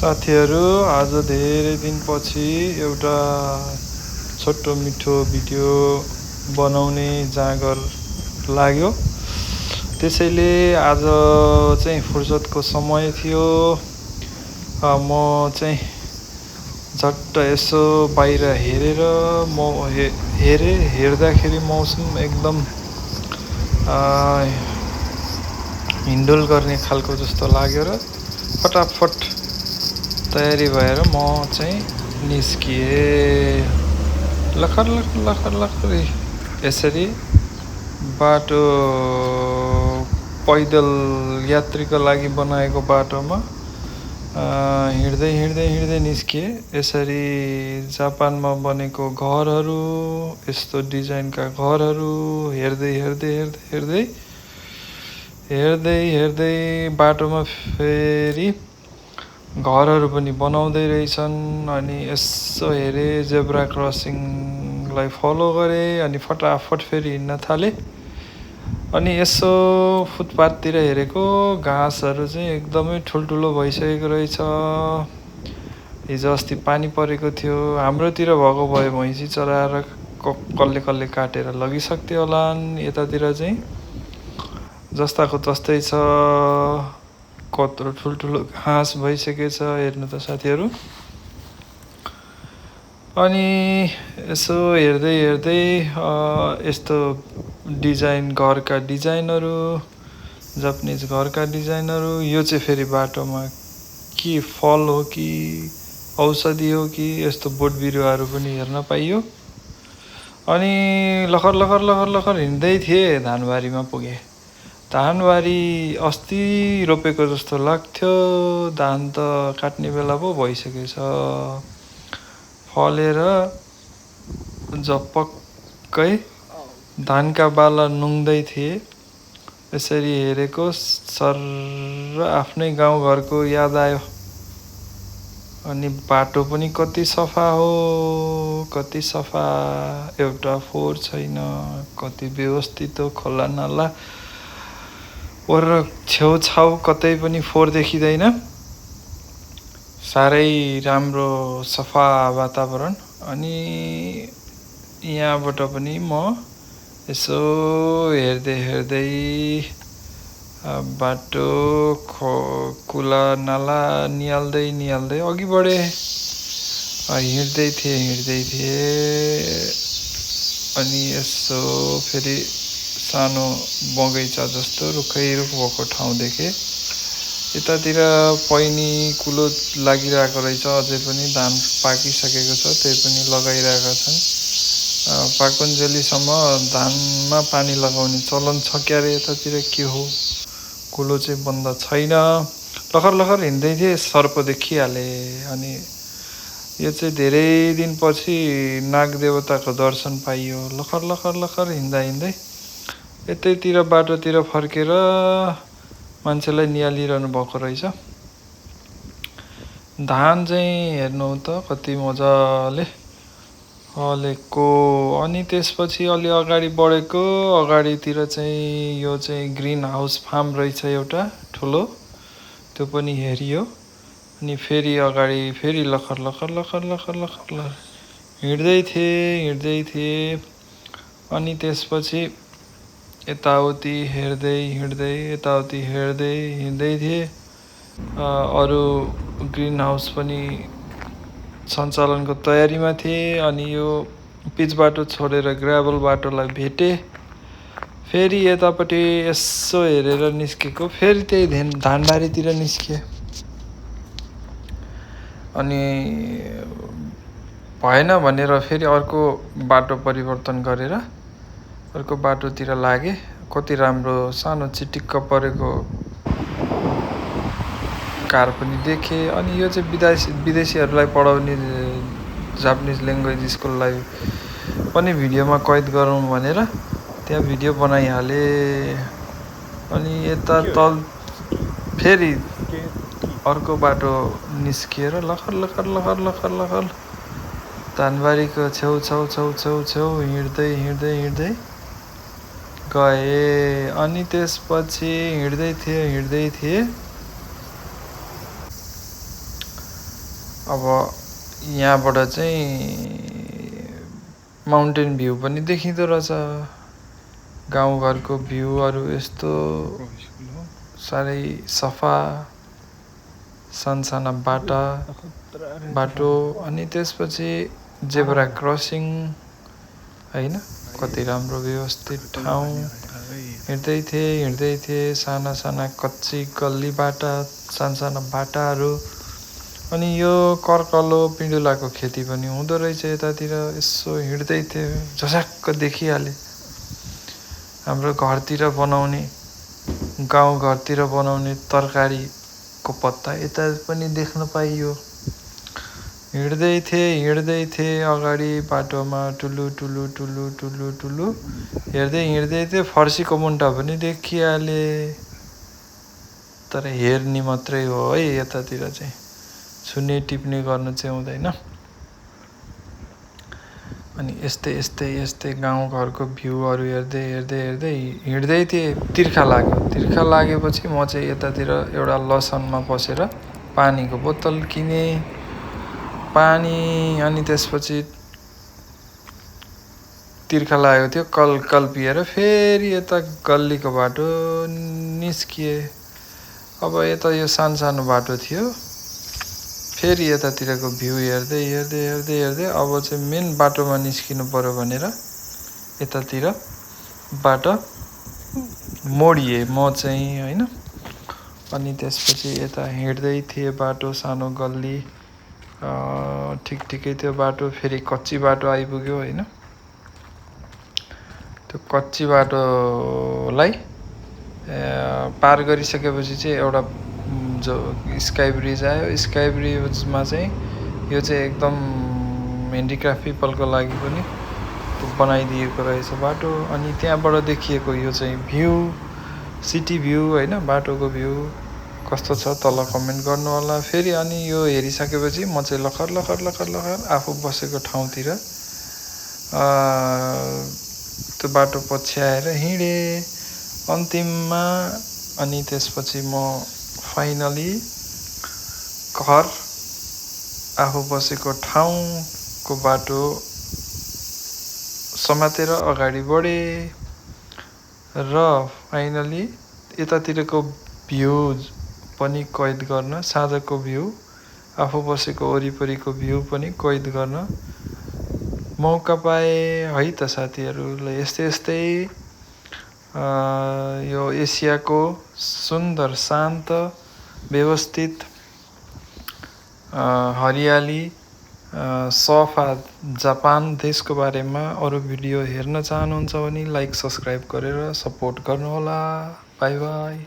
साथीहरू आज धेरै दिनपछि एउटा छोटो मिठो भिडियो बनाउने जाँगर लाग्यो। त्यसैले आज चाहिँ फुर्सदको समय थियो। म चाहिँ झट्ट यसो बाहिर हेरेर हेर्दाखेरि मौसम एकदम हिन्डोल गर्ने खालको जस्तो लाग्यो र फटाफट तयारी भएर म चाहिँ निस्किएँ। लखर यसरी बाटो पैदल यात्रीको लागि बनाएको बाटोमा हिँड्दै निस्किएँ। यसरी जापानमा बनेको घरहरू, यस्तो डिजाइनका घरहरू हेर्दै बाटोमा फेरि घरहरू पनि बनाउँदै रहेछन्। अनि यसो हेरेँ, जेब्रा क्रसिङलाई फलो गरेँ अनि फटाफट फेरि हिँड्न थालेँ। अनि यसो फुटपाथतिर हेरेको घाँसहरू चाहिँ एकदमै ठुल्ठुलो भइसकेको रहेछ। हिजो अस्ति पानी परेको थियो, हाम्रोतिर भएको भए भैँसी चराएर कसले काटेर लगिसक्थ्यो होलान्। यतातिर चाहिँ जस्ताको तस्तै छ, कत्रो ठुल्ठुलो घाँस भइसकेछ हेर्नु त साथीहरू। अनि यसो हेर्दै यस्तो डिजाइन, घरका डिजाइनहरू, जापानिज घरका डिजाइनहरू। यो चाहिँ फेरि बाटोमा के फल हो कि औषधि हो कि यस्तो बोट बिरुवाहरू पनि हेर्न पाइयो। अनि लखर हिँड्दै थिएँ, धानबारीमा पुगेँ। धानबारी अस्ति रोपेको जस्तो लाग्थ्यो। धान त काट्ने बेला पो भइसकेछ। फलेर झपक्कै धानका बाला नुङ्दै थिए। यसरी हेरेको सर आफ्नै गाउँघरको याद आयो। अनि बाटो पनि कति सफा हो, कति सफा, एउटा फोहोर छैन, कति व्यवस्थित हो। खोला नाला वर छेउछाउ कतै पनि फोहोर देखिँदैन। साह्रै राम्रो सफा वातावरण। अनि यहाँबाट पनि म यसो हेर्दै बाटो कुला नाला निहाल्दै अघि बढेँ। हिँड्दै थिएँ अनि यसो फेरि सानो बगैँचा जस्तो रुख भएको ठाउँ देखेँ। यतातिर पैनी कुलो लागिरहेको रहेछ, अझै पनि धान पाकिसकेको छ, त्यही पनि लगाइरहेका छन्। पाकुन्जेलीसम्म धानमा पानी लगाउने चलन छ क्यारे यतातिर, के हो कुलो चाहिँ बन्द छैन। लखर हिँड्दै थिएँ, सर्प देखिहालेँ। अनि यो चाहिँ धेरै दिनपछि नागदेवताको दर्शन पाइयो। लखर हिँड्दै यतैतिर बाटोतिर फर्केर मान्छेलाई निहालिरहनु भएको रहेछ। धान चाहिँ हेर्नु त कति मजाले हलेको। अनि त्यसपछि अलि अगाडि बढेको, अगाडितिर चाहिँ यो चाहिँ ग्रिन हाउस फार्म रहेछ एउटा ठुलो, त्यो पनि हेरियो। अनि फेरि अगाडि फेरि लखर हिँड्दै थिएँ। अनि त्यसपछि यताउति हिँड्दै थिएँ। अरू ग्रिन हाउस पनि सञ्चालनको तयारीमा थिए। अनि यो पिच बाटो छोडेर ग्राभल बाटोलाई भेटेँ। फेरि यतापट्टि यसो हेरेर निस्केको, फेरि त्यही धानबारीतिर निस्किएँ। अनि भएन भनेर फेरि अर्को बाटो परिवर्तन गरेर अर्को बाटोतिर लागेँ। कति राम्रो सानो चिटिक्क परेको कार पनि देखेँ। अनि यो चाहिँ विदेशीहरूलाई पढाउने जापानिज ल्याङ्ग्वेज स्कुललाई पनि भिडियोमा कैद गरौँ भनेर त्यहाँ भिडियो बनाइहालेँ। अनि यता तल फेरि अर्को बाटो निस्किएर लखर धानबारीको छेउ हिँड्दै गएँ। अनि त्यसपछि हिँड्दै थिएँ। अब यहाँबाट चाहिँ माउन्टेन भ्यू पनि देखिँदो रहेछ। गाउँघरको भ्यूहरू यस्तो साह्रै सफा, सानसाना बाटो अनि त्यसपछि जेब्रा क्रसिङ होइन, कति राम्रो व्यवस्थित ठाउँ। हिँड्दै थिएँ साना साना कच्ची गल्ली बाटा, सानसाना बाटाहरू। अनि यो कर्कलो पिँडुलाको खेती पनि हुँदो रहेछ यतातिर। यसो हिँड्दै थियो, झसक्क देखिहालेँ हाम्रो घरतिर बनाउने, गाउँघरतिर बनाउने तरकारीको पत्ता यता पनि देख्न पाइयो। हिँड्दै थिएँ अगाडि बाटोमा टुलु हिँड्दै थिएँ। फर्सीको मुन्टा पनि देखिहाले, तर हेर्ने मात्रै हो है। यतातिर चाहिँ छुने टिप्ने गर्नु चाहिँ हुँदैन। अनि यस्तै गाउँघरको भ्यूहरू हेर्दै हिँड्दै थिएँ। तिर्खा लागेपछि म चाहिँ यतातिर एउटा लसनमा पसेर पानीको बोतल किनेँ, अनि त्यसपछि तिर्खा लागेको थियो, कल पिएर फेरि यता गल्लीको बाटो निस्किएँ। अब यता यो सानो बाटो थियो, फेरि यतातिरको भ्यू हेर्दै अब चाहिँ मेन बाटोमा निस्किनु पर्यो भनेर यतातिर बाटो मोडिएँ म चाहिँ होइन। अनि त्यसपछि यता हिँड्दै थिएँ, बाटो सानो गल्ली ठिकै थियो बाटो। फेरि कच्ची बाटो आइपुग्यो होइन। त्यो कच्ची बाटोलाई पार गरिसकेपछि चाहिँ एउटा जो स्काई ब्रिज आयो। स्काई ब्रिजमा चाहिँ यो चाहिँ एकदम ह्यान्डिक्राफ्ट पिपलको लागि पनि बनाइदिएको रहेछ बाटो। अनि त्यहाँबाट देखिएको यो चाहिँ भ्यू, सिटी भ्यू होइन, बाटोको भ्यू कस्तो छ तल कमेन्ट गर्नु होला। फेरि अनि यो हेरिसकेपछि म चाहिँ लखर आफू बसेको ठाउँतिर त्यो बाटो पछ्याएर हिँडेँ अन्तिममा। अनि त्यसपछि म फाइनली घर, आफू बसेको ठाउँको बाटो समातेर अगाडि बढेँ र फाइनली यतातिरको भ्यू पनि कैद गर्न, साँझको भ्यू, आफू बसेको वरिपरिको भ्यू पनि कैद गर्न मौका पाएँ है त साथीहरूले। यस्तै यो एसियाको सुन्दर, शान्त, व्यवस्थित, हरियाली, सफा जापान देशको बारेमा अरू भिडियो हेर्न चाहनुहुन्छ भने लाइक सब्सक्राइब गरेर सपोर्ट गर्नुहोला। By by.